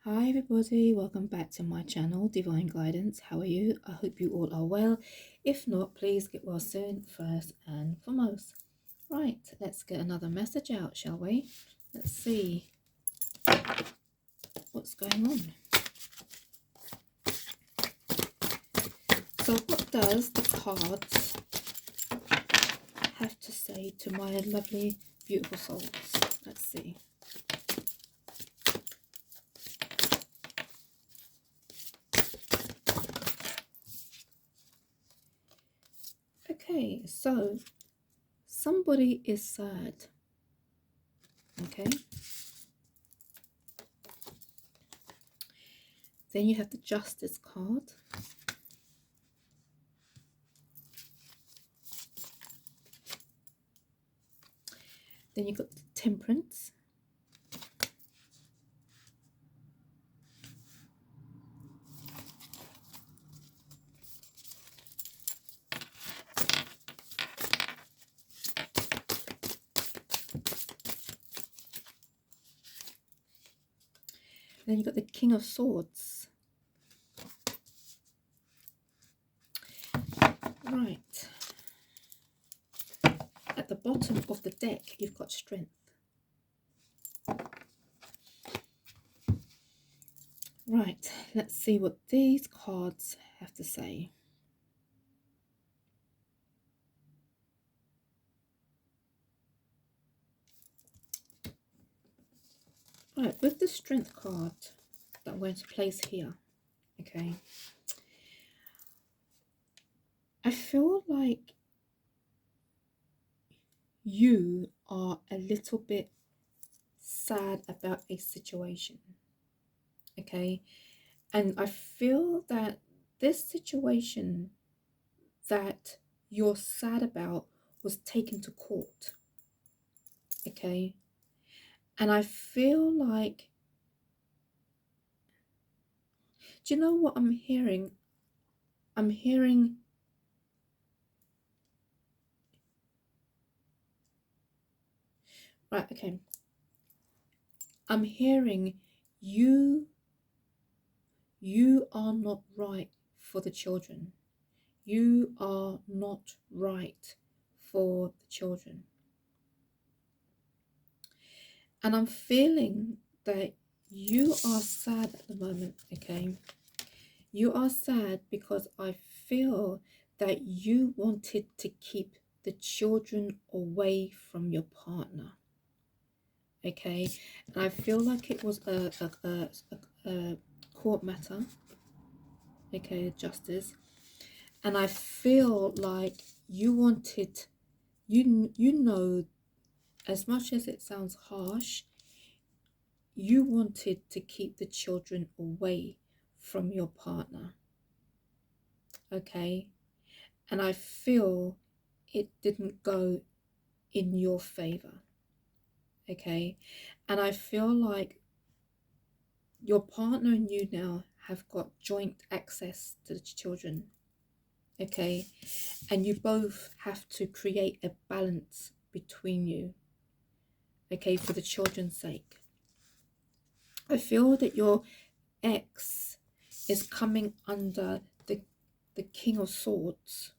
Hi everybody, welcome back to my channel, Divine Guidance. How are you? I hope you all are well. If not, please get well soon, first and foremost. Right, let's get another message out, shall we? Let's see what's going on. So what does the cards have to say to my lovely, beautiful souls? Let's see. Okay, so somebody is sad. Okay. Then you have the Justice card. Then you've got the Temperance. Then you've got the King of Swords. Right. At the bottom of the deck, you've got Strength. Right. Let's see what these cards have to say. Right. With the Strength card that I'm going to place here, okay, I feel like you are a little bit sad about a situation, okay, and I feel that this situation that you're sad about was taken to court, okay, and I feel like, do you know what I'm hearing? I'm hearing right, okay, I'm hearing you are not right for the children. You are not right for the children. And I'm feeling that you are sad at the moment, okay? You are sad because I feel that you wanted to keep the children away from your partner, okay? And I feel like it was a court matter, okay, justice. And I feel like you wanted, you know, as much as it sounds harsh, you wanted to keep the children away from your partner, okay? And I feel it didn't go in your favor, okay? And I feel like your partner and you now have got joint access to the children, okay? And you both have to create a balance between you, okay, for the children's sake. I feel that your ex is coming under the King of Swords.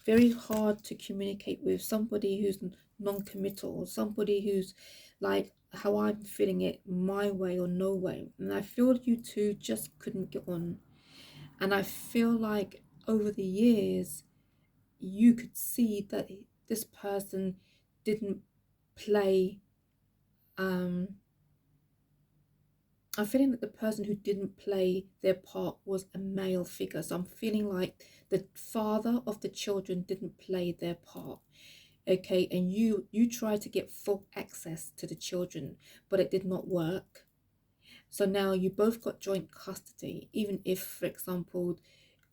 Very hard to communicate with, somebody who's non-committal, somebody who's like how I'm feeling it, my way or no way. And I feel you two just couldn't get on. And I feel like over the years, you could see that this person didn't play, I'm feeling that the person who didn't play their part was a male figure. So I'm feeling like the father of the children didn't play their part, okay? And you tried to get full access to the children, but it did not work. So now you both got joint custody, even if, for example,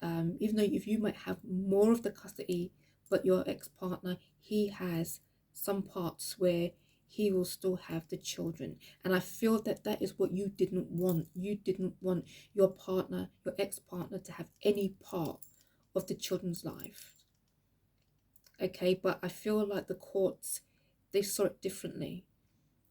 even though if you might have more of the custody, but your ex-partner, he has some parts where he will still have the children. And I feel that that is what you didn't want. You didn't want your partner, your ex-partner, to have any part of the children's life, okay? But I feel like the courts, they saw it differently,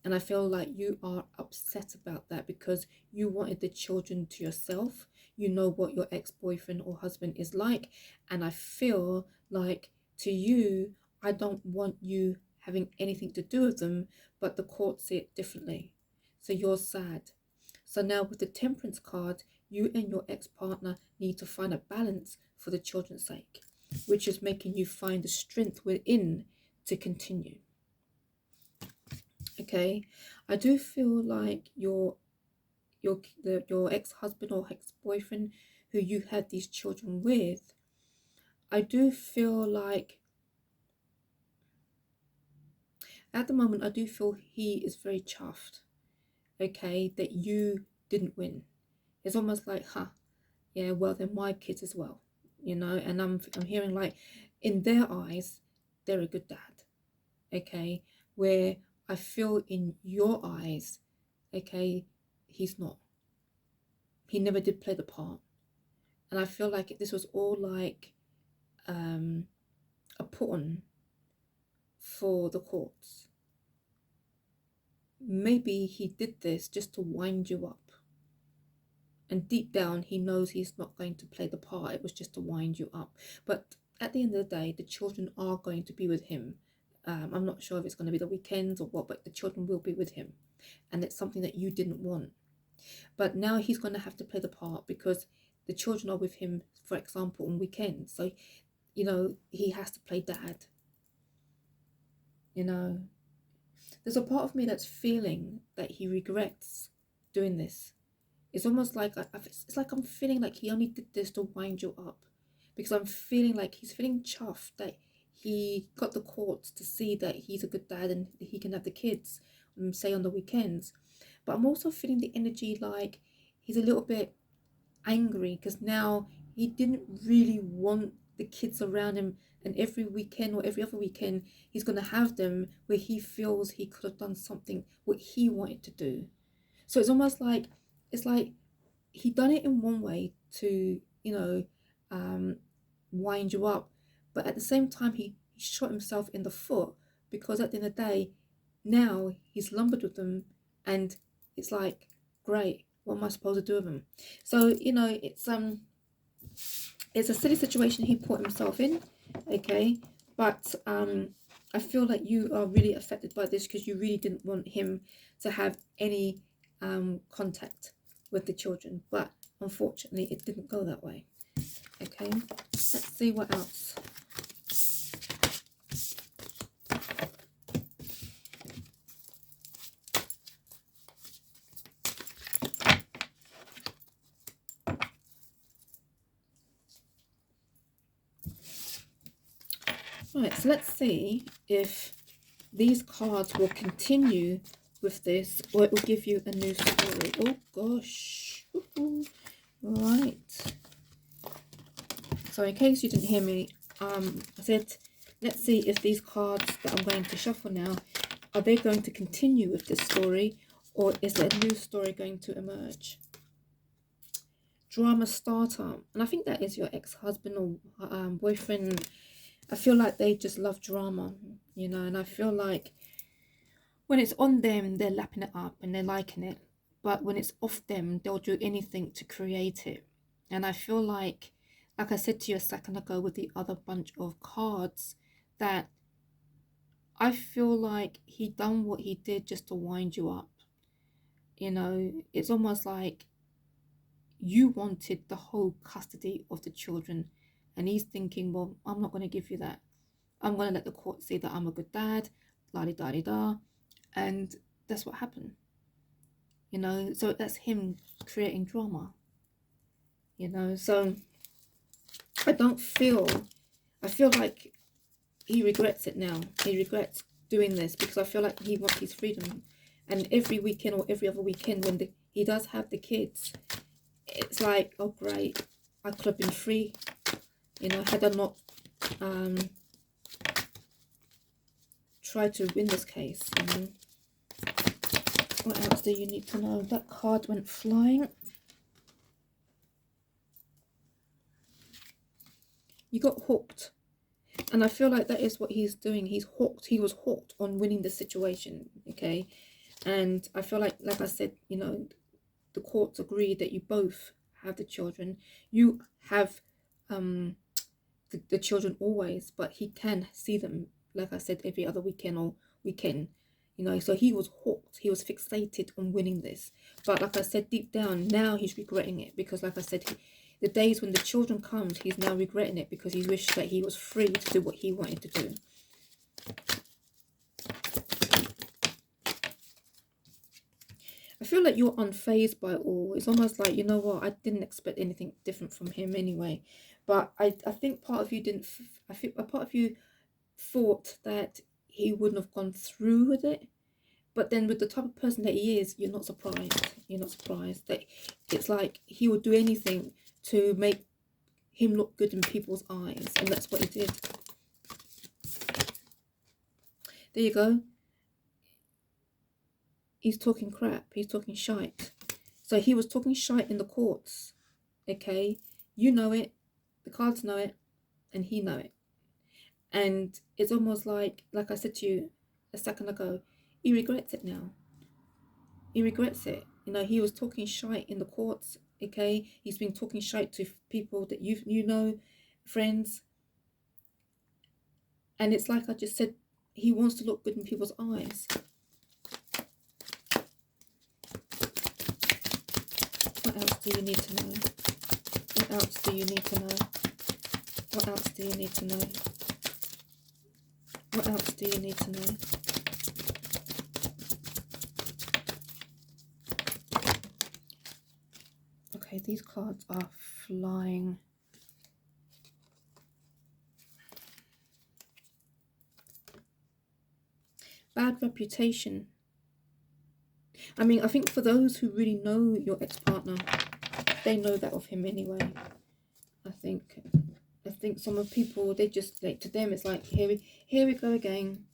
And I feel like you are upset about that because you wanted the children to yourself. You know what your ex-boyfriend or husband is like. And I feel like to you, I don't want you having anything to do with them, but the court see it differently. So you're sad. So now with the temperance card, you and your ex-partner need to find a balance for the children's sake, which is making you find the strength within to continue. Okay, I do feel like your ex-husband or ex-boyfriend who you had these children with, I do feel like at the moment I do feel he is very chuffed, okay, that you didn't win. It's almost like, yeah, well, they're my kids as well, you know. And I'm hearing like, in their eyes, they're a good dad, okay. Where I feel in your eyes, okay, he's not. He never did play the part, and I feel like this was all like a put on for the courts. Maybe he did this just to wind you up. And deep down, he knows he's not going to play the part. It was just to wind you up. But at the end of the day, the children are going to be with him. I'm not sure if it's going to be the weekends or what, but the children will be with him. And it's something that you didn't want. But now he's going to have to play the part because the children are with him, for example, on weekends. So, you know, he has to play dad. You know, there's a part of me that's feeling that he regrets doing this. It's almost like it's like I'm feeling like he only did this to wind you up, because I'm feeling like he's feeling chuffed that he got the courts to see that he's a good dad and he can have the kids, say on the weekends. But I'm also feeling the energy like he's a little bit angry because now he didn't really want the kids around him, and every weekend or every other weekend he's going to have them where he feels he could have done something what he wanted to do. So it's almost like, it's like he done it in one way to, you know, wind you up, but at the same time he shot himself in the foot, because at the end of the day, now he's lumbered with them, and it's like, great, what am I supposed to do with him? So, you know, it's a silly situation he put himself in, okay, but I feel like you are really affected by this because you really didn't want him to have any contact with the children, but unfortunately it didn't go that way. Okay, let's see what else. Right, so let's see if these cards will continue with this, or it will give you a new story. Oh gosh. Right, so in case you didn't hear me, I said let's see if these cards that I'm going to shuffle now, are they going to continue with this story, or is there a new story going to emerge? Drama starter, and I think that is your ex-husband or boyfriend. I feel like they just love drama, you know, and I feel like when it's on them, they're lapping it up and they're liking it. But when it's off them, they'll do anything to create it. And I feel like I said to you a second ago with the other bunch of cards, that I feel like he done what he did just to wind you up. You know, it's almost like you wanted the whole custody of the children, and he's thinking, well, I'm not going to give you that. I'm going to let the court see that I'm a good dad, la di da di da. And that's what happened. You know, so that's him creating drama. You know, so I feel like he regrets it now. He regrets doing this because I feel like he wants his freedom. And every weekend or every other weekend when he does have the kids, it's like, oh great, I could have been free, you know, had I not tried to win this case, you know. What else do you need to know? That card went flying. You got hooked. And I feel like that is what he's doing. He's hooked. He was hooked on winning the situation, okay? And I feel like I said, you know, the courts agree that you both have the children. You have um the children always, but he can see them, like I said, every other weekend or weekend, you know. So he was hooked, he was fixated on winning this. But like I said, deep down now he's regretting it, because like I said, the days when the children comes, he's now regretting it, because he wished that he was free to do what he wanted to do. I feel like you're unfazed by it all. It's almost like, you know what, I didn't expect anything different from him anyway. But I think part of you didn't, I think a part of you thought that he wouldn't have gone through with it. But then with the type of person that he is, you're not surprised. You're not surprised that it's like he would do anything to make him look good in people's eyes. And that's what he did. There you go. He's talking crap. He's talking shite. So he was talking shite in the courts. Okay? You know it. The cards know it. And he know it. And it's almost like I said to you a second ago, he regrets it now. He regrets it. You know, he was talking shite in the courts. Okay? He's been talking shite to people that you know, friends. And it's like I just said, he wants to look good in people's eyes. What else do you need to know? What else do you need to know? What else do you need to know? What else do you need to know? Okay, these cards are flying. Bad reputation. I mean, I think for those who really know your ex-partner, they know that of him anyway. I think some of people, they just, like, to them it's like, here we go again.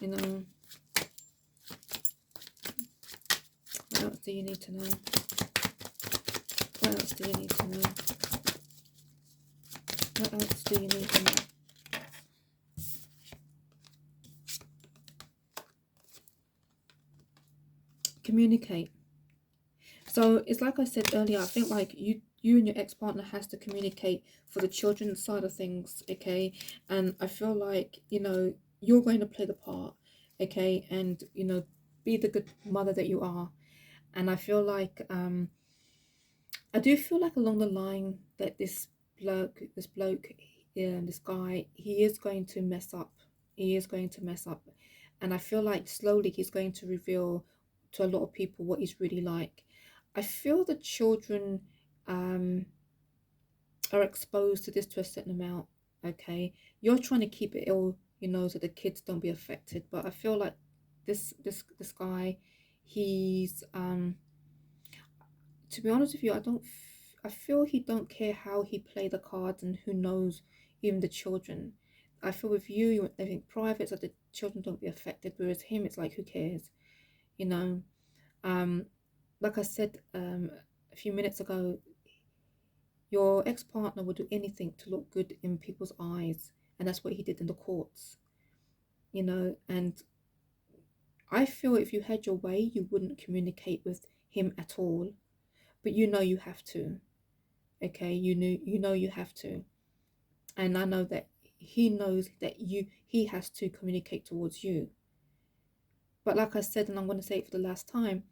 You know. What else do you need to know? What else do you need to know? What else do you need to know? Communicate. So it's like I said earlier, I think like you and your ex-partner has to communicate for the children's side of things, okay? And I feel like, you know, you're going to play the part, okay? And, you know, be the good mother that you are. And I feel like I do feel like along the line that this bloke, yeah, this guy, he is going to mess up. He is going to mess up. And I feel like slowly he's going to reveal to a lot of people what he's really like. I feel the children um, are exposed to this to a certain amount. Okay, you're trying to keep it ill, you know, so the kids don't be affected. But I feel like this guy, he's to be honest with you, I feel he don't care how he play the cards, and who knows, even the children. I feel with you want everything private so the children don't be affected. Whereas him, it's like, who cares, you know? Um, like I said a few minutes ago, your ex-partner would do anything to look good in people's eyes, and that's what he did in the courts, you know. And I feel if you had your way, you wouldn't communicate with him at all, but you know you have to. Okay, you know you have to, and I know that he knows that he has to communicate towards you. But like I said, and I'm going to say it for the last time,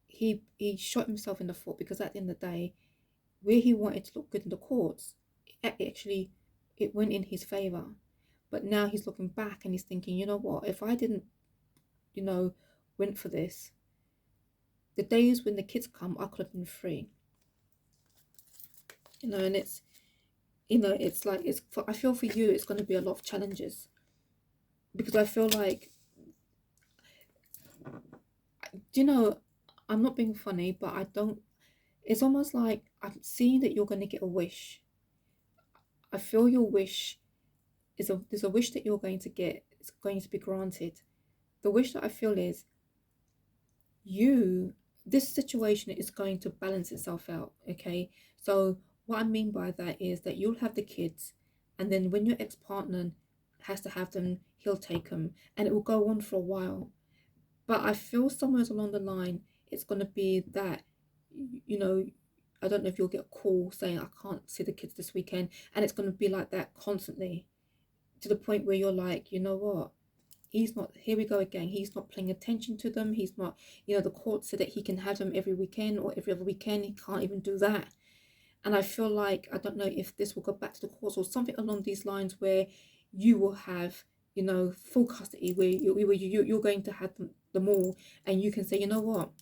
he shot himself in the foot, because at the end of the day, where he wanted to look good in the courts, actually it went in his favor. But now he's looking back and he's thinking, you know what, if I didn't, you know, went for this, the days when the kids come, I could have been free. You know, and it's, you know, it's like, it's for, I feel for you it's going to be a lot of challenges, because I feel like, you know, I'm not being funny, but I don't, it's almost like I'm seeing that you're going to get a wish. I feel your wish there's a wish that you're going to get, it's going to be granted. The wish that I feel is, you, this situation is going to balance itself out, okay? So what I mean by that is that you'll have the kids, and then when your ex-partner has to have them, he'll take them, and it will go on for a while. But I feel somewhere along the line it's going to be that, you know, I don't know if you'll get a call saying I can't see the kids this weekend, and it's going to be like that constantly, to the point where you're like, you know what, he's not, here we go again, he's not paying attention to them, he's not, the court said that he can have them every weekend or every other weekend, he can't even do that. And I feel like, I don't know if this will go back to the courts or something along these lines, where you will have, full custody, where you're going to have them all, and you can say, you know what,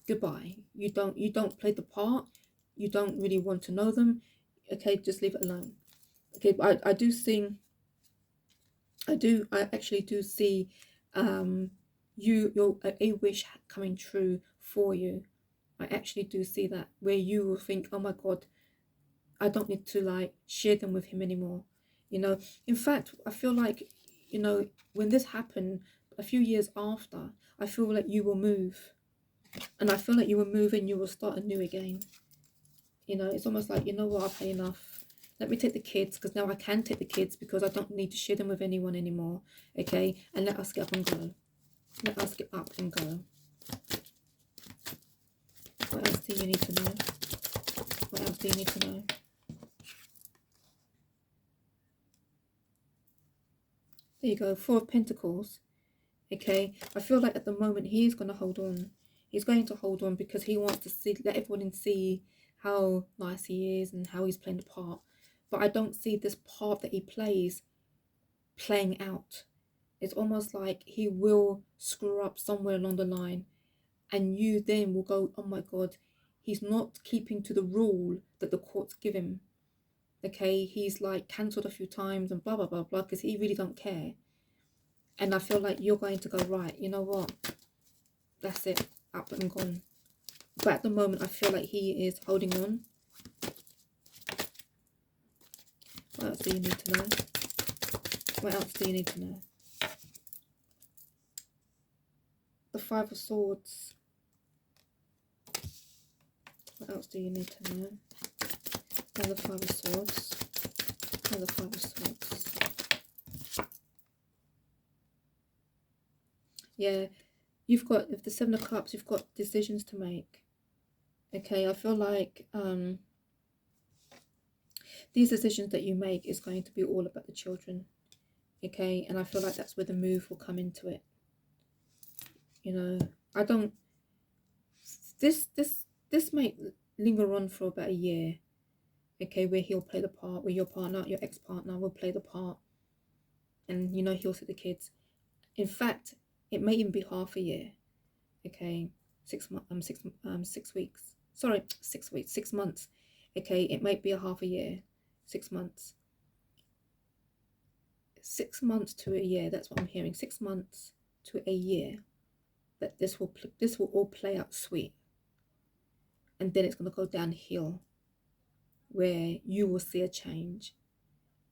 goodbye. You don't play the part. You don't really want to know them. Okay, just leave it alone. Okay, but I actually do see, um, your a wish coming true for you. I actually do see that, where you will think, oh my God, I don't need to like share them with him anymore. In fact, I feel like, when this happened a few years after, I feel like you will move. And I feel like you will move and you will start anew again. It's almost like, you know what, I've had enough. Let me take the kids, because now I can take the kids, because I don't need to share them with anyone anymore. Okay? And let us get up and go. Let us get up and go. What else do you need to know? What else do you need to know? There you go. Four of Pentacles. Okay? I feel like at the moment he is going to hold on. He's going to hold on because he wants to let everyone see how nice he is and how he's playing the part. But I don't see this part that he plays playing out. It's almost like he will screw up somewhere along the line, and you then will go, oh my God, he's not keeping to the rule that the courts give him. Okay, he's like cancelled a few times and blah blah blah blah, because he really don't care. And I feel like you're going to go, right, you know what, that's it, up and gone. But at the moment I feel like he is holding on. What else do you need to know? What else do you need to know? The Five of Swords. What else do you need to know? And the Five of Swords. And the Five of Swords. Yeah, you've got, with the Seven of Cups, you've got decisions to make. Okay, I feel like these decisions that you make is going to be all about the children. Okay, and I feel like that's where the move will come into it. I don't, this might linger on for about a year. Okay, where he'll play the part, where your partner, your ex-partner will play the part, and he'll see the kids. In fact, it may even be half a year. Okay, 6 weeks. Sorry, 6 weeks, 6 months. Okay, it might be a half a year, 6 months. 6 months to a year. That's what I'm hearing. 6 months to a year. That this will all play out sweet, and then it's going to go downhill, where you will see a change,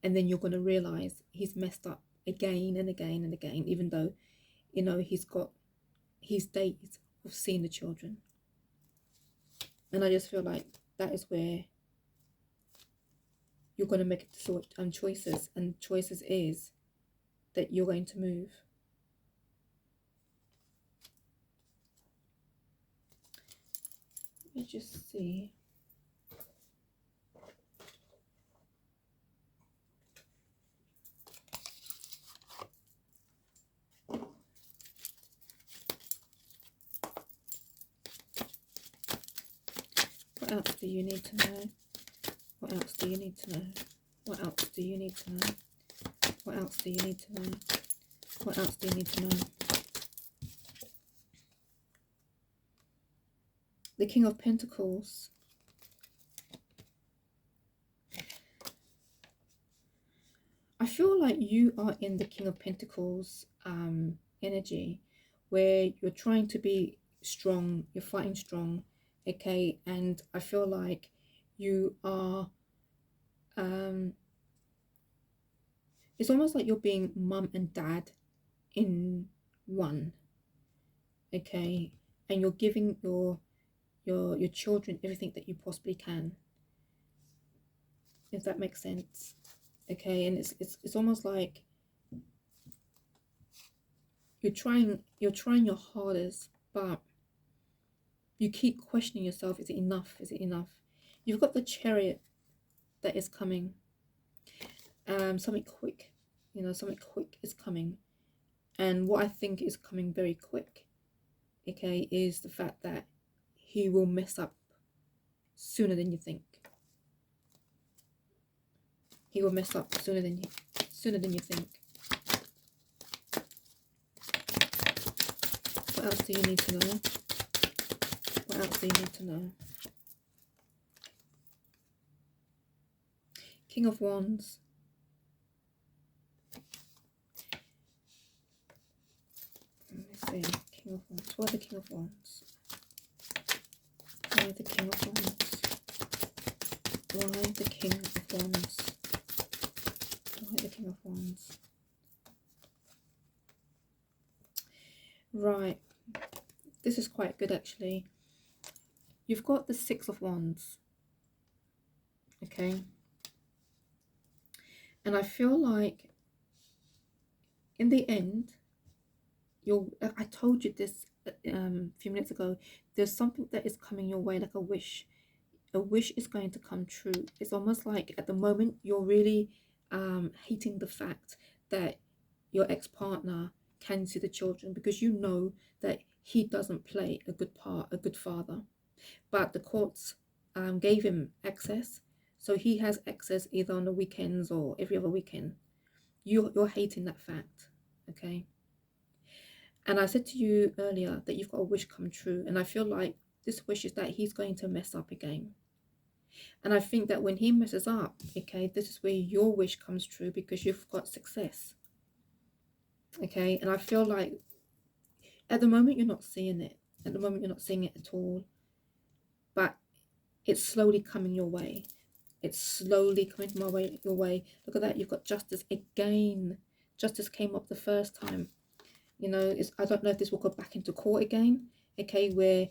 and then you're going to realize he's messed up again and again and again, even though he's got his days of seeing the children. And I just feel like that is where you're going to make choices, and choices is that you're going to move. Let me just see. What else do you need to know? What else do you need to know? What else do you need to know? What else do you need to know? What else do you need to know? The King of Pentacles. I feel like you are in the King of Pentacles energy, where you're trying to be strong, you're fighting strong, okay? And I feel like you are, it's almost like you're being mum and dad in one, okay? And you're giving your children everything that you possibly can, if that makes sense. Okay, and it's almost like you're trying your hardest, but you keep questioning yourself. Is it enough? Is it enough? You've got the Chariot that is coming. Something quick. Something quick is coming. And what I think is coming very quick, okay, is the fact that he will mess up sooner than you think. He will mess up sooner than you think. What else do you need to know? What else do you need to know? King of Wands. Let me see. King of Wands. What are the King of Wands? Why the King of Wands? Why the King of Wands? Why the King of Wands? Right. This is quite good, actually. You've got the Six of Wands. Okay. And I feel like in the end, I told you this a few minutes ago, there's something that is coming your way, like a wish. A wish is going to come true. It's almost like at the moment you're really hating the fact that your ex-partner can see the children, because you know that he doesn't play a good part, a good father. But the courts gave him access, so he has access either on the weekends or every other weekend. You're hating that fact, okay? And I said to you earlier that you've got a wish come true, and I feel like this wish is that he's going to mess up again. And I think that when he messes up, okay, this is where your wish comes true, because you've got success, okay? And I feel like at the moment you're not seeing it. At the moment you're not seeing it at all. But it's slowly coming your way. It's slowly coming your way. Look at that. You've got justice again. Justice came up the first time. I don't know if this will go back into court again, okay, where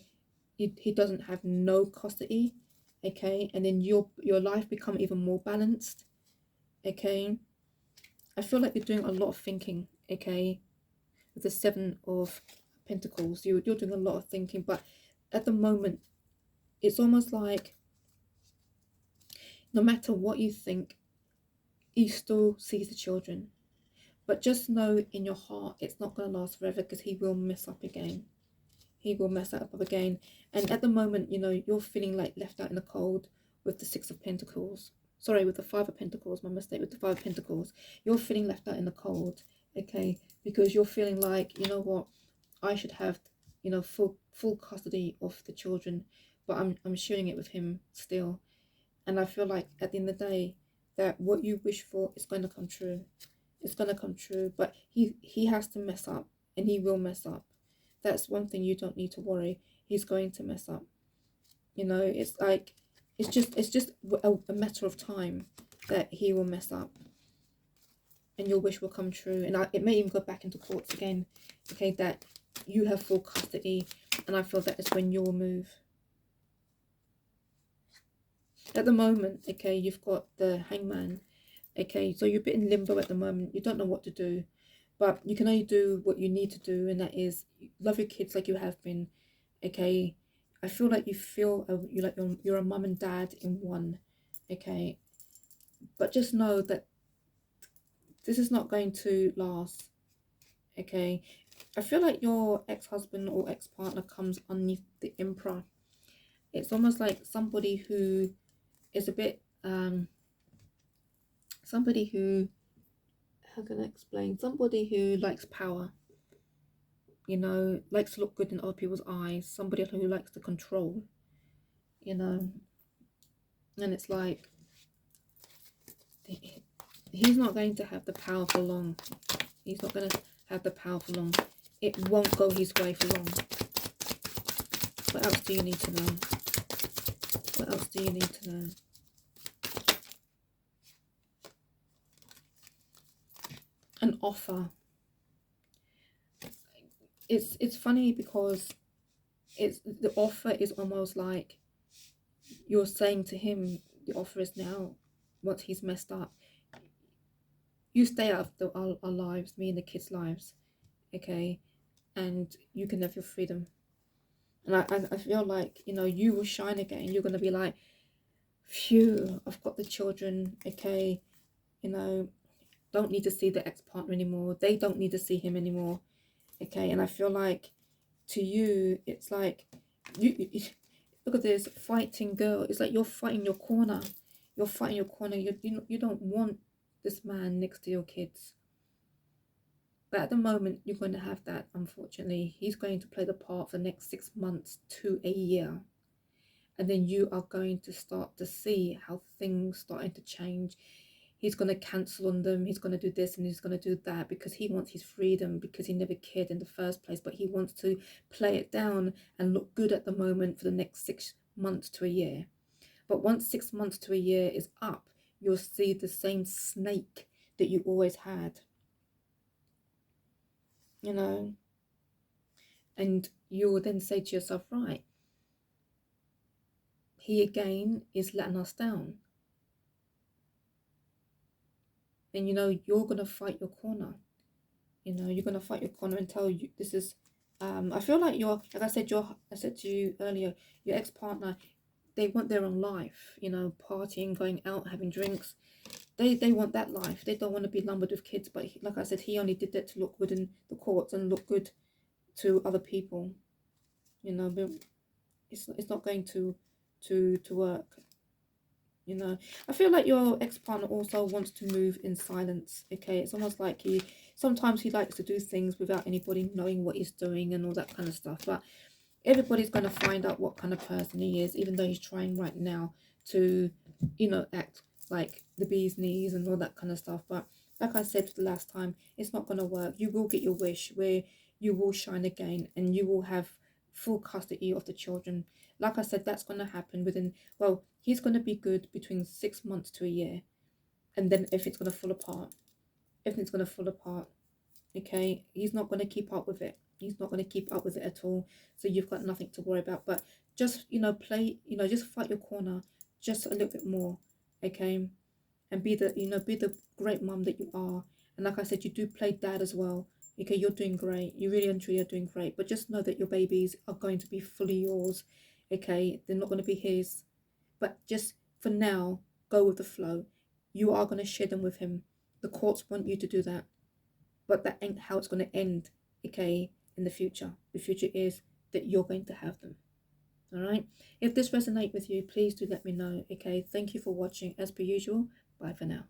he doesn't have no custody, okay, and then your life become even more balanced, okay. I feel like you're doing a lot of thinking, okay, with the Seven of Pentacles. You're doing a lot of thinking, but at the moment, it's almost like no matter what you think, he still sees the children. But just know in your heart, it's not going to last forever, because he will mess up again. He will mess that up again. And at the moment, you're feeling like left out in the cold with the Six of Pentacles. Sorry, with the Five of Pentacles, my mistake, with the Five of Pentacles. You're feeling left out in the cold, okay? Because you're feeling like, you know what, I should have, full custody of the children, but I'm sharing it with him still. And I feel like at the end of the day, that what you wish for is going to come true. It's going to come true, but he has to mess up, and he will mess up. That's one thing you don't need to worry. He's going to mess up. It's like, it's just a matter of time that he will mess up, and your wish will come true. And it may even go back into courts again, okay, that you have full custody, and I feel that is when you'll move. At the moment, okay, you've got the Hangman, okay, so you're a bit in limbo at the moment. You don't know what to do, but you can only do what you need to do, and that is love your kids like you have been, okay. I feel like you're a mum and dad in one, okay, but just know that this is not going to last, okay. I feel like your ex-husband or ex-partner comes underneath the Emperor. It's almost like somebody who is a bit somebody who, how can I explain, somebody who likes power, likes to look good in other people's eyes, somebody who likes to control, and it's like he's not going to have the power for long. He's not going to have the power for long. It won't go his way for long. What else do you need to know? What else do you need to know? An offer. It's funny because the offer is almost like you're saying to him, the offer is now, once he's messed up, you stay out of our lives, me and the kids' lives, okay, and you can have your freedom. And I feel like, you know, you will shine again. You're going to be like, phew, I've got the children, okay, you know, don't need to see the ex-partner anymore. They don't need to see him anymore, okay. And I feel like to you, it's like look at this fighting girl. It's like you're fighting your corner. You're fighting your corner. You don't want this man next to your kids. But at the moment, you're going to have that, unfortunately. He's going to play the part for the next 6 months to a year. And then you are going to start to see how things starting to change. He's going to cancel on them. He's going to do this and he's going to do that because he wants his freedom, because he never cared in the first place. But he wants to play it down and look good at the moment for the next 6 months to a year. But once 6 months to a year is up, you'll see the same snake that you always had, you know. And you will then say to yourself, right, he again is letting us down. And you know, you're going to fight your corner. You know, you're going to fight your corner and tell you this is, I feel like you're, like I said to you earlier, your ex-partner, they want their own life, you know, partying, going out, having drinks. They want that life. They don't want to be lumbered with kids. But like I said, he only did that to look good in the courts and look good to other people. You know, but it's not going to work. You know, I feel like your ex-partner also wants to move in silence. Okay, it's almost like sometimes he likes to do things without anybody knowing what he's doing and all that kind of stuff. But everybody's going to find out what kind of person he is, even though he's trying right now to, you know, act like the bee's knees and all that kind of stuff. But like I said the last time, it's not going to work. You will get your wish where you will shine again and you will have full custody of the children. Like I said, that's going to happen within, well, he's going to be good between 6 months to a year. And then if it's going to fall apart, everything's going to fall apart. Okay, he's not going to keep up with it. He's not going to keep up with it at all. So you've got nothing to worry about. But just, you know, play, you know, just fight your corner just a little bit more. Okay, and be the, you know, be the great mum that you are. And like I said, you do play dad as well. Okay, you're doing great. You really and truly are doing great. But just know that your babies are going to be fully yours. Okay, they're not going to be his. But just for now, go with the flow. You are going to share them with him. The courts want you to do that. But that ain't how it's going to end, okay, in the future. The future is that you're going to have them. All right. If this resonates with you, please do let me know. Okay. Thank you for watching. As per usual, bye for now.